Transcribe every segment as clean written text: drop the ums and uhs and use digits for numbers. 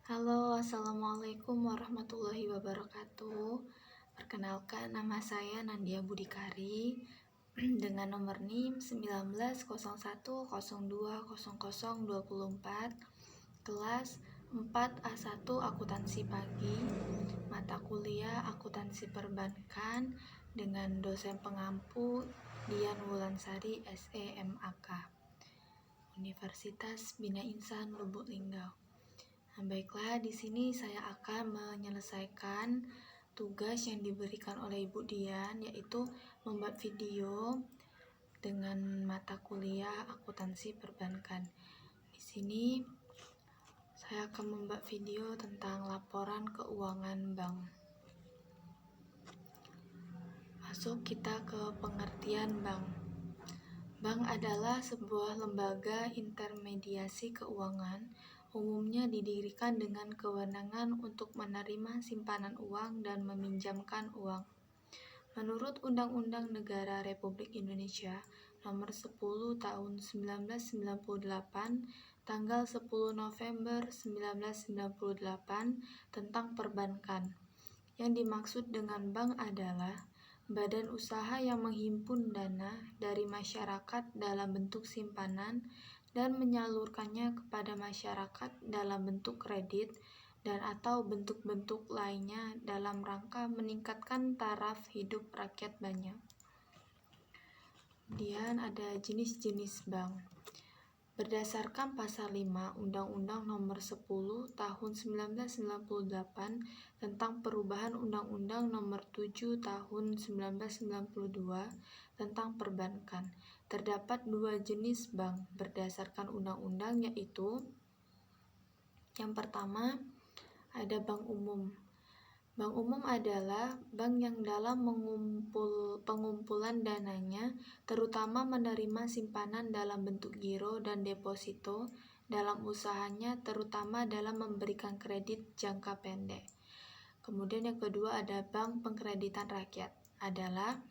Halo, Assalamualaikum warahmatullahi wabarakatuh. Perkenalkan, nama saya Nandia Budikari dengan nomor NIM 1901020024, kelas 4A1 Akuntansi Pagi, mata kuliah Akuntansi Perbankan dengan dosen pengampu Dian Wulansari SEMAK, Universitas Bina Insan Lubuk Linggau. Baiklah, di sini saya akan menyelesaikan tugas yang diberikan oleh Ibu Dian, yaitu membuat video dengan mata kuliah akuntansi perbankan. Di sini saya akan membuat video tentang laporan keuangan bank. Masuk kita ke pengertian bank. Bank adalah sebuah lembaga intermediasi keuangan, umumnya didirikan dengan kewenangan untuk menerima simpanan uang dan meminjamkan uang. Menurut Undang-Undang Negara Republik Indonesia Nomor 10 Tahun 1998, tanggal 10 November 1998 tentang perbankan. Yang dimaksud dengan bank adalah badan usaha yang menghimpun dana dari masyarakat dalam bentuk simpanan dan menyalurkannya kepada masyarakat dalam bentuk kredit dan atau bentuk-bentuk lainnya dalam rangka meningkatkan taraf hidup rakyat banyak. Kemudian ada jenis-jenis bank. Berdasarkan pasal 5 Undang-Undang Nomor 10 Tahun 1998 tentang perubahan Undang-Undang Nomor 7 Tahun 1992 tentang perbankan, terdapat dua jenis bank berdasarkan undang-undang, yaitu yang pertama ada bank umum. Bank umum adalah bank yang dalam pengumpulan dananya terutama menerima simpanan dalam bentuk giro dan deposito dalam usahanya, terutama dalam memberikan kredit jangka pendek. Kemudian yang kedua ada bank pengkreditan rakyat, adalah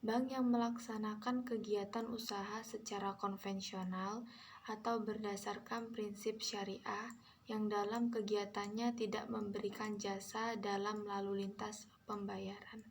bank yang melaksanakan kegiatan usaha secara konvensional atau berdasarkan prinsip syariah yang dalam kegiatannya tidak memberikan jasa dalam lalu lintas pembayaran.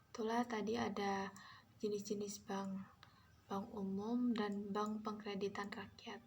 Itulah tadi ada jenis-jenis bank, bank umum dan bank pengkreditan rakyat.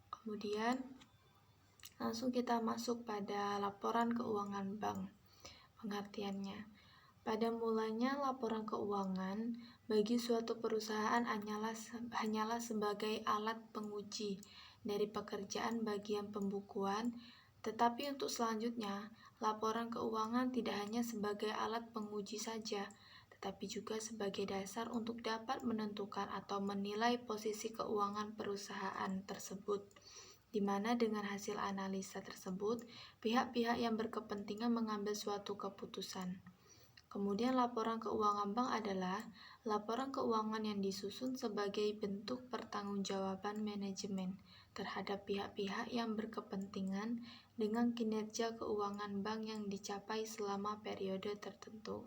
Kemudian langsung kita masuk pada laporan keuangan bank. Pengertiannya, pada mulanya laporan keuangan bagi suatu perusahaan hanyalah sebagai alat penguji dari pekerjaan bagian pembukuan, tetapi untuk selanjutnya laporan keuangan tidak hanya sebagai alat penguji saja, tetapi juga sebagai dasar untuk dapat menentukan atau menilai posisi keuangan perusahaan tersebut, di mana dengan hasil analisa tersebut pihak-pihak yang berkepentingan mengambil suatu keputusan. Kemudian laporan keuangan bank adalah laporan keuangan yang disusun sebagai bentuk pertanggungjawaban manajemen terhadap pihak-pihak yang berkepentingan dengan kinerja keuangan bank yang dicapai selama periode tertentu.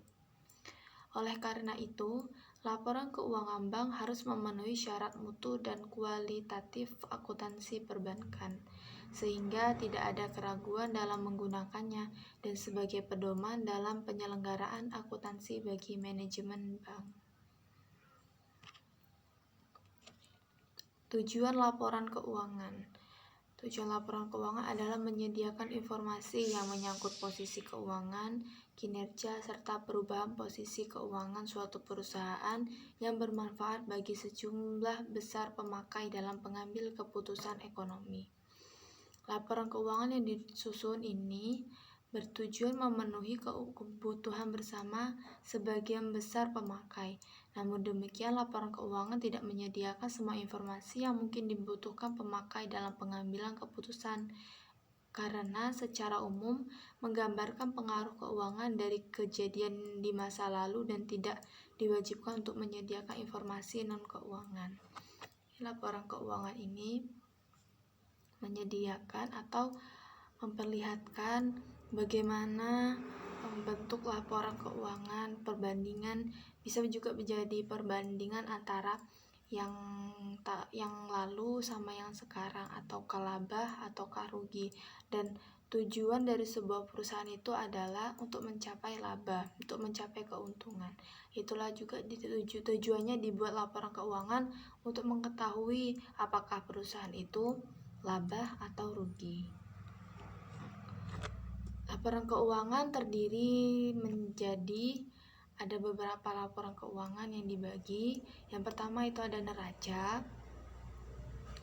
Oleh karena itu, laporan keuangan bank harus memenuhi syarat mutu dan kualitatif akuntansi perbankan, sehingga tidak ada keraguan dalam menggunakannya dan sebagai pedoman dalam penyelenggaraan akuntansi bagi manajemen bank. Tujuan laporan keuangan. Tujuan laporan keuangan adalah menyediakan informasi yang menyangkut posisi keuangan, kinerja, serta perubahan posisi keuangan suatu perusahaan yang bermanfaat bagi sejumlah besar pemakai dalam pengambil keputusan ekonomi. Laporan keuangan yang disusun ini bertujuan memenuhi kebutuhan bersama sebagian besar pemakai. Namun demikian, laporan keuangan tidak menyediakan semua informasi yang mungkin dibutuhkan pemakai dalam pengambilan keputusan, karena secara umum menggambarkan pengaruh keuangan dari kejadian di masa lalu dan tidak diwajibkan untuk menyediakan informasi non-keuangan. Laporan keuangan ini menyediakan atau memperlihatkan bagaimana bentuk laporan keuangan, perbandingan, bisa juga menjadi perbandingan antara yang lalu sama yang sekarang, ataukah laba ataukah rugi. Dan tujuan dari sebuah perusahaan itu adalah untuk mencapai laba, untuk mencapai keuntungan. Itulah juga tujuannya dibuat laporan keuangan, untuk mengetahui apakah perusahaan itu laba atau rugi. Laporan keuangan terdiri menjadi ada beberapa laporan keuangan yang dibagi. Yang pertama itu ada neraca.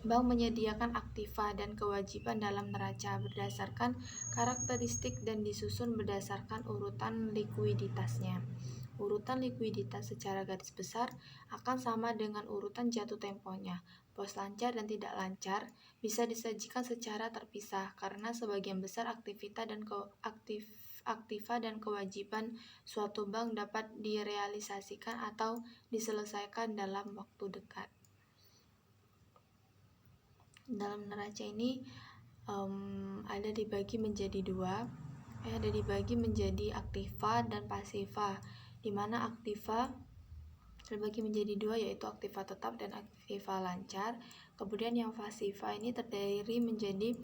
Bank menyediakan aktiva dan kewajiban dalam neraca berdasarkan karakteristik dan disusun berdasarkan urutan likuiditasnya. Urutan likuiditas secara garis besar akan sama dengan urutan jatuh temponya. Pos lancar dan tidak lancar bisa disajikan secara terpisah karena sebagian besar aktiva dan kewajiban suatu bank dapat direalisasikan atau diselesaikan dalam waktu dekat. Dalam neraca ini ada dibagi menjadi aktiva dan pasiva, di mana aktiva terbagi menjadi dua, yaitu aktiva tetap dan aktiva lancar. Kemudian yang pasiva ini terdiri menjadi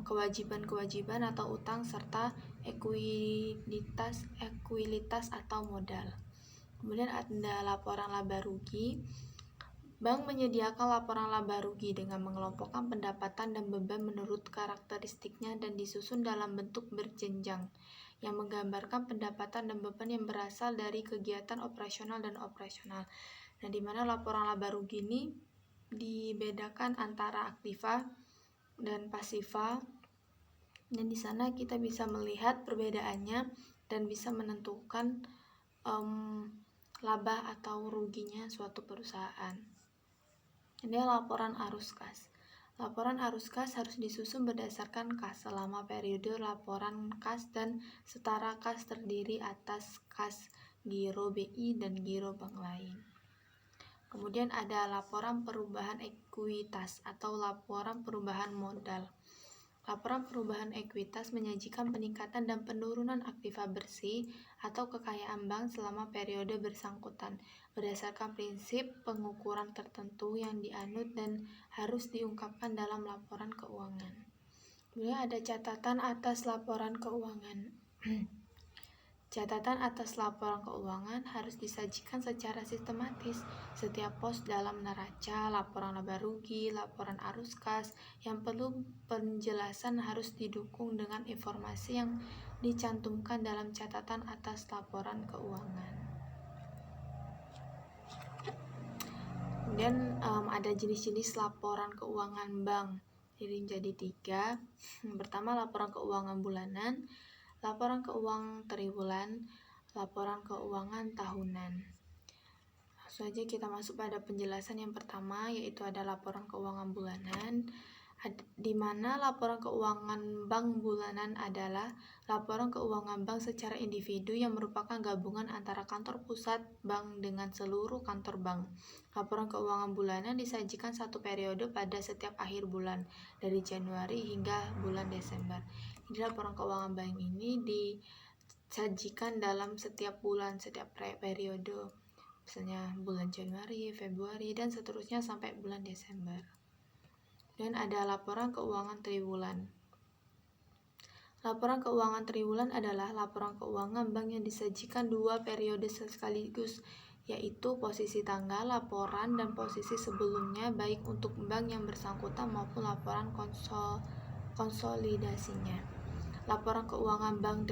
kewajiban atau utang serta ekuilitas atau modal. Kemudian ada laporan laba rugi. Bank menyediakan laporan laba rugi dengan mengelompokkan pendapatan dan beban menurut karakteristiknya dan disusun dalam bentuk berjenjang yang menggambarkan pendapatan dan beban yang berasal dari kegiatan operasional dan operasional. Nah, di mana laporan laba rugi ini dibedakan antara aktiva dan pasiva, dan di sana kita bisa melihat perbedaannya dan bisa menentukan laba atau ruginya suatu perusahaan. Ini laporan arus kas. Laporan arus kas harus disusun berdasarkan kas selama periode laporan kas dan setara kas terdiri atas kas giro BI dan giro bank lain. Kemudian ada laporan perubahan ekuitas atau laporan perubahan modal. Laporan perubahan ekuitas menyajikan peningkatan dan penurunan aktiva bersih atau kekayaan bank selama periode bersangkutan berdasarkan prinsip pengukuran tertentu yang dianut dan harus diungkapkan dalam laporan keuangan. Kemudian ada catatan atas laporan keuangan. Catatan atas laporan keuangan harus disajikan secara sistematis. Setiap pos dalam neraca, laporan laba rugi, laporan arus kas yang perlu penjelasan harus didukung dengan informasi yang dicantumkan dalam catatan atas laporan keuangan. Kemudian ada jenis-jenis laporan keuangan bank. Jadi menjadi 3. Yang pertama laporan keuangan bulanan, laporan keuangan triwulan, laporan keuangan tahunan. Langsung aja kita masuk pada penjelasan yang pertama, yaitu ada laporan keuangan bulanan, di mana laporan keuangan bank bulanan adalah laporan keuangan bank secara individu yang merupakan gabungan antara kantor pusat bank dengan seluruh kantor bank. Laporan keuangan bulanan disajikan satu periode pada setiap akhir bulan, dari Januari hingga bulan Desember. Jadi laporan keuangan bank ini disajikan dalam setiap bulan, setiap periode, misalnya bulan Januari, Februari, dan seterusnya sampai bulan Desember. Dan ada laporan keuangan triwulan. Laporan keuangan triwulan adalah laporan keuangan bank yang disajikan 2 periode sekaligus, yaitu posisi tanggal laporan dan posisi sebelumnya, baik untuk bank yang bersangkutan maupun laporan konsolidasinya. Laporan keuangan bank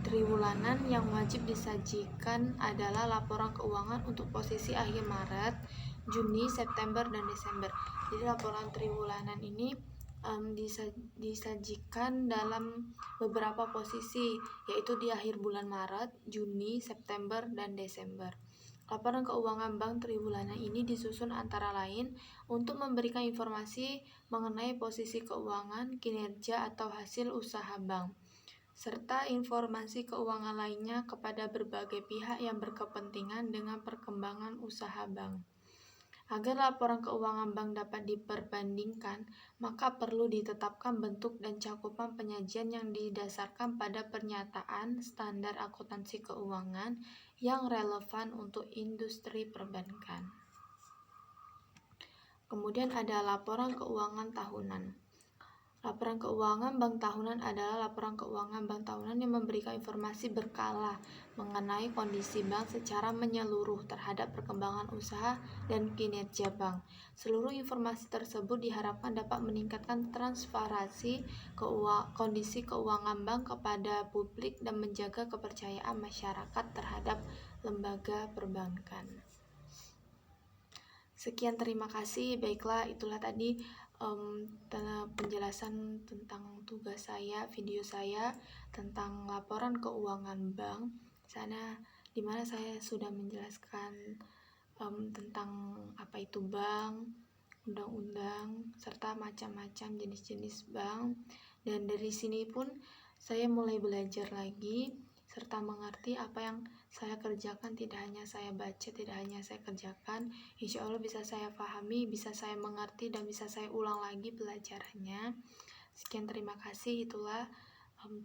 triwulanan yang wajib disajikan adalah laporan keuangan untuk posisi akhir Maret, Juni, September, dan Desember. Jadi laporan triwulanan ini disajikan dalam beberapa posisi, yaitu di akhir bulan Maret, Juni, September, dan Desember. Laporan keuangan bank triwulanan ini disusun antara lain untuk memberikan informasi mengenai posisi keuangan, kinerja atau hasil usaha bank, serta informasi keuangan lainnya kepada berbagai pihak yang berkepentingan dengan perkembangan usaha bank. Agar laporan keuangan bank dapat diperbandingkan, maka perlu ditetapkan bentuk dan cakupan penyajian yang didasarkan pada pernyataan standar akuntansi keuangan yang relevan untuk industri perbankan. Kemudian ada laporan keuangan tahunan. Laporan keuangan bank tahunan adalah laporan keuangan bank tahunan yang memberikan informasi berkala mengenai kondisi bank secara menyeluruh terhadap perkembangan usaha dan kinerja bank. Seluruh informasi tersebut diharapkan dapat meningkatkan transparansi kondisi keuangan bank kepada publik dan menjaga kepercayaan masyarakat terhadap lembaga perbankan. Sekian, terima kasih. Baiklah, itulah tadi penjelasan tentang tugas saya, video saya tentang laporan keuangan bank. Dimana saya sudah menjelaskan tentang apa itu bank, undang-undang, serta macam-macam jenis-jenis bank. Dan dari sini pun saya mulai belajar lagi serta mengerti apa yang saya kerjakan, tidak hanya saya baca, tidak hanya saya kerjakan, insya Allah bisa saya pahami, bisa saya mengerti, dan bisa saya ulang lagi pelajarannya. Sekian, terima kasih. Itulah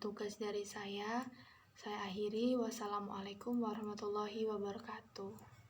tugas dari saya. Saya akhiri. Wassalamualaikum warahmatullahi wabarakatuh.